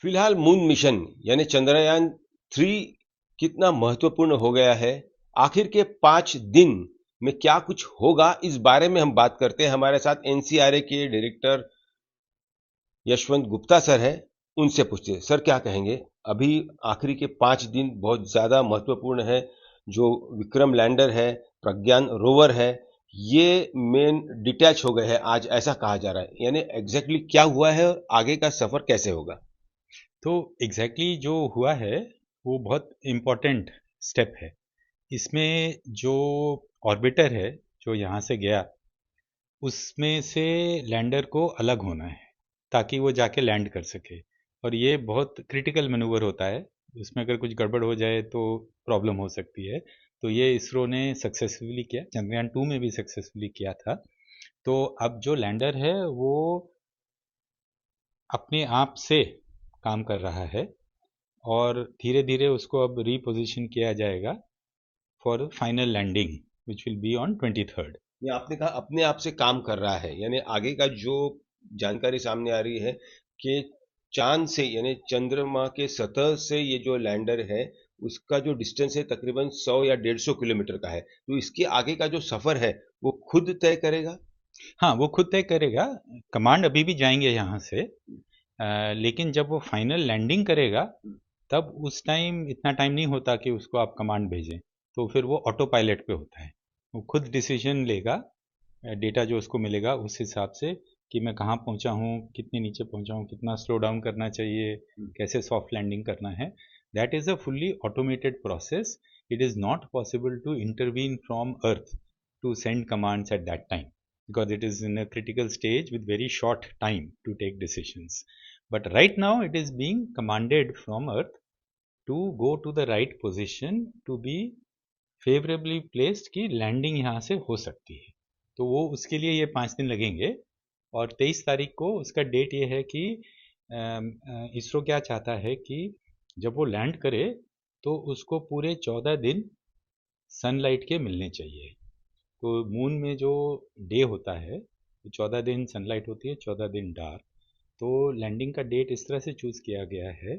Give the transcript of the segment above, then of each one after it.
फिलहाल moon mission यानी चंद्रयान 3 कितना महत्वपूर्ण हो गया है। आखिर के 5 दिन में क्या कुछ होगा, इस बारे में हम बात करते हैं। हमारे साथ एनसीआरए के डायरेक्टर यशवंत गुप्ता सर है। उनसे पूछते हैं, सर क्या कहेंगे। अभी आखिरी के 5 दिन बहुत ज्यादा महत्वपूर्ण है। जो विक्रम लैंडर है, प्रज्ञान रोवर है, ये मेन डिटैच हो गए हैं आज, ऐसा कहा जा रहा है। यानी एग्जैक्टली क्या हुआ है और आगे का सफर कैसे होगा। तो जो हुआ है वो बहुत इम्पोर्टेंट स्टेप है। इसमें जो ऑर्बिटर है जो यहाँ से गया उसमें से लैंडर को अलग होना है ताकि वो जाके लैंड कर सके। और ये बहुत क्रिटिकल मैनूवर होता है। उसमें अगर कुछ गड़बड़ हो जाए तो प्रॉब्लम हो सकती है। तो ये इसरो ने सक्सेसफुली किया, चंद्रयान 2 में भी सक्सेसफुली किया था। तो अब जो लैंडर है वो अपने आप से काम कर रहा है और धीरे धीरे उसको अब रीपोजिशन किया जाएगा for final landing which will be on 23rd। ये आपने कहा अपने आप से काम कर रहा है, यानी आगे का जो जानकारी सामने आ रही है कि चांद से यानी चंद्रमा के सतह से ये जो लैंडर है उसका जो डिस्टेंस है तकरीबन 100 या 150 किलोमीटर का है, तो इसके आगे का जो सफर है वो खुद तय करेगा। हाँ, वो खुद तय करेगा। कमांड अभी भी जाएंगे यहाँ से, लेकिन जब वो फाइनल लैंडिंग करेगा तब उस टाइम इतना टाइम नहीं होता कि उसको आप कमांड भेजें। तो फिर वो ऑटो पायलट पे होता है। वो खुद डिसीजन लेगा। डेटा जो उसको मिलेगा उस हिसाब से कि मैं कहाँ पहुँचा हूँ, कितने नीचे पहुँचा हूँ, कितना स्लो डाउन करना चाहिए, कैसे सॉफ्ट लैंडिंग करना है। That is a fully automated process. It is not possible to intervene from earth to send commands at that time because it is in a critical stage with very short time to take decisions. But right now it is being commanded from Earth to go to the right position to be favorably placed कि landing यहाँ से हो सकती है। तो वो उसके लिए ये 5 दिन लगेंगे। और 23 तारीख को उसका डेट ये है कि इसरो क्या चाहता है कि जब वो लैंड करे तो उसको पूरे 14 दिन सनलाइट के मिलने चाहिए। तो मून में जो डे होता है तो 14 दिन सनलाइट होती है, 14 दिन डार्क। तो लैंडिंग का डेट इस तरह से चूज़ किया गया है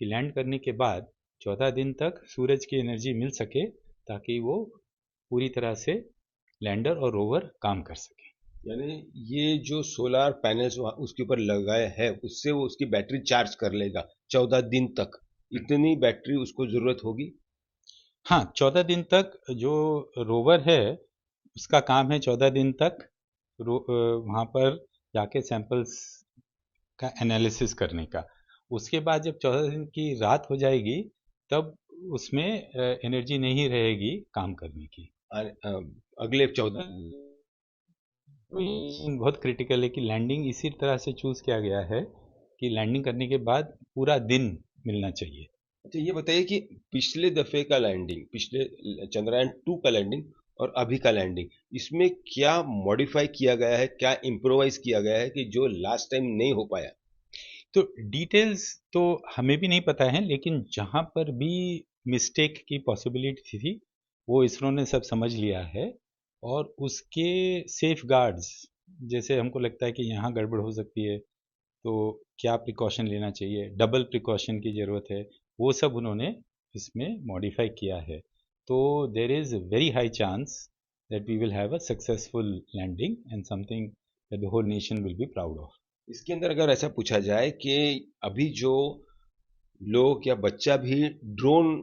कि लैंड करने के बाद 14 दिन तक सूरज की एनर्जी मिल सके ताकि वो पूरी तरह से लैंडर और रोवर काम कर सके। यानी ये जो सोलार पैनल्स उसके ऊपर लगाया है उससे वो उसकी बैटरी चार्ज कर लेगा 14 दिन तक। इतनी बैटरी उसको जरूरत होगी। हाँ, 14 दिन तक जो रोवर है उसका काम है 14 दिन तक वहाँ पर जाके सैंपल्स का एनालिसिस करने का। उसके बाद जब 14 दिन की रात हो जाएगी तब उसमें एनर्जी नहीं रहेगी काम करने की। अगले 14। तो ये बहुत क्रिटिकल है कि लैंडिंग इसी तरह से चूज़ किया गया है कि लैंडिंग करने के बाद पूरा दिन मिलना चाहिए। अच्छा ये बताइए कि पिछले दफे का लैंडिंग, पिछले चंद्रयान 2 का लैंडिंग और अभी का लैंडिंग, इसमें क्या मॉडिफाई किया गया है, क्या इम्प्रोवाइज किया गया है कि जो लास्ट टाइम नहीं हो पाया। तो डिटेल्स तो हमें भी नहीं पता है, लेकिन जहाँ पर भी मिस्टेक की पॉसिबिलिटी थी वो इसरो ने सब समझ लिया है। और उसके सेफ गार्ड्स, जैसे हमको लगता है कि यहाँ गड़बड़ हो सकती है तो क्या प्रिकॉशन लेना चाहिए, डबल प्रिकॉशन की ज़रूरत है, वो सब उन्होंने इसमें मॉडिफाई किया है। तो there is very high chance that we will have a successful landing and something that the whole nation will be proud of. इसके अंदर अगर ऐसा पूछा जाए कि अभी जो लोग या बच्चा भी ड्रोन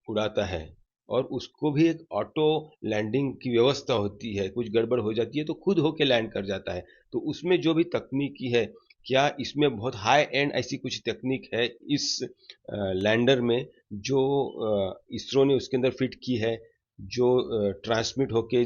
उड़ाता है और उसको भी एक ऑटो लैंडिंग की व्यवस्था होती है, कुछ गड़बड़ हो जाती है तो खुद होके लैंड कर जाता है, तो उसमें जो भी तकनीकी है, क्या इसमें बहुत हाई एंड ऐसी कुछ तकनीक है इस लैंडर में जो इसरो ने उसके अंदर फिट की है, जो ट्रांसमिट होके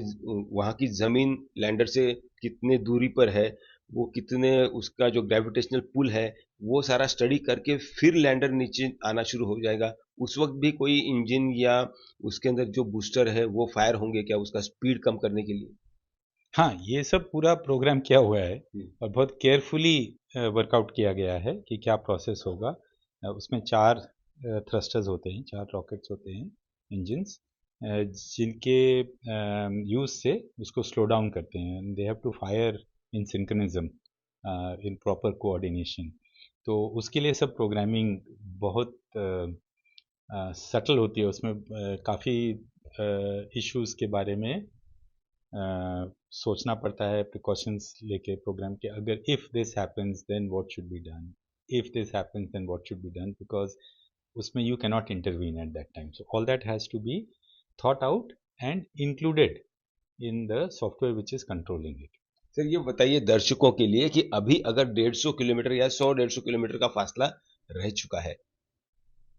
वहाँ की जमीन लैंडर से कितने दूरी पर है, वो कितने उसका जो ग्रेविटेशनल पुल है वो सारा स्टडी करके फिर लैंडर नीचे आना शुरू हो जाएगा। उस वक्त भी कोई इंजन या उसके अंदर जो बूस्टर है वो फायर होंगे क्या उसका स्पीड कम करने के लिए। हाँ, ये सब पूरा प्रोग्राम किया हुआ है हम्म। और बहुत केयरफुली वर्कआउट किया गया है कि क्या प्रोसेस होगा। उसमें 4 थ्रस्टर्स होते हैं, 4 रॉकेट्स होते हैं, इंजन्स, जिनके यूज़ से उसको स्लो डाउन करते हैं। They have to fire in synchronism, in proper coordination. तो उसके लिए सब प्रोग्रामिंग बहुत सटल होती है, उसमें काफ़ी इश्यूज के बारे में सोचना पड़ता है, प्रिकॉशंस लेके प्रोग्राम के, अगर if this happens then what should be done, if this happens then what should be done, because उसमें you cannot intervene at that time. So all that has to be thought out and included in the software which is controlling it. Sir ये बताइए दर्शकों के लिए कि अभी अगर 150 kilometre या 100-150 किलोमीटर का फासला रह चुका है,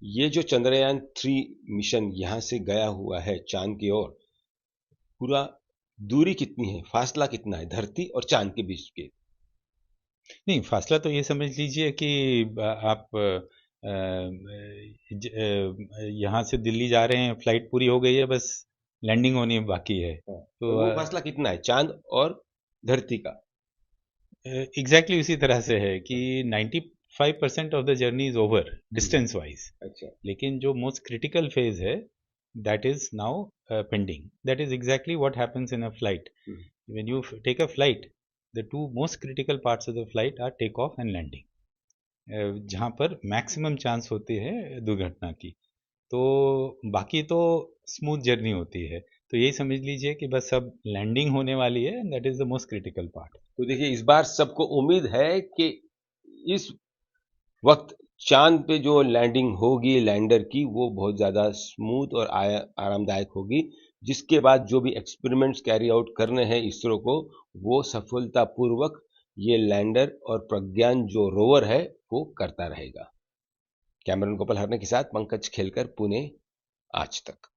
ये जो चंद्रयान 3 मिशन यहां से गया हुआ है चांद की ओर, पूरा दूरी कितनी है, फासला कितना है धरती और चांद के बीच के? नहीं, फासला तो ये समझ लीजिए कि आप यहाँ से दिल्ली जा रहे हैं, फ्लाइट पूरी हो गई है, बस लैंडिंग होनी बाकी है. हाँ, तो वो फासला कितना है चांद और धरती का? एग्जैक्टली उसी तरह से है कि 95% of the journey is over distance wise. अच्छा, लेकिन जो मोस्ट क्रिटिकल फेज है that is now pending. That is exactly what happens in a flight. When you take a flight, the two most critical parts of the flight are take off and landing, जहाँ पर maximum chance होती है दुर्घटना की. तो बाकी तो smooth journey होती है. तो यही समझ लीजिए कि बस अब लैंडिंग होने वाली है, that is the most critical part. तो देखिए इस बार सबको उम्मीद है कि इस वक्त चांद पे जो लैंडिंग होगी लैंडर की वो बहुत ज़्यादा स्मूथ और आरामदायक होगी, जिसके बाद जो भी एक्सपेरिमेंट्स कैरी आउट करने हैं इसरो को, वो सफलतापूर्वक ये लैंडर और प्रज्ञान जो रोवर है वो करता रहेगा. कैमरन गोपाल हरने के साथ पंकज खेलकर, पुणे, आज तक.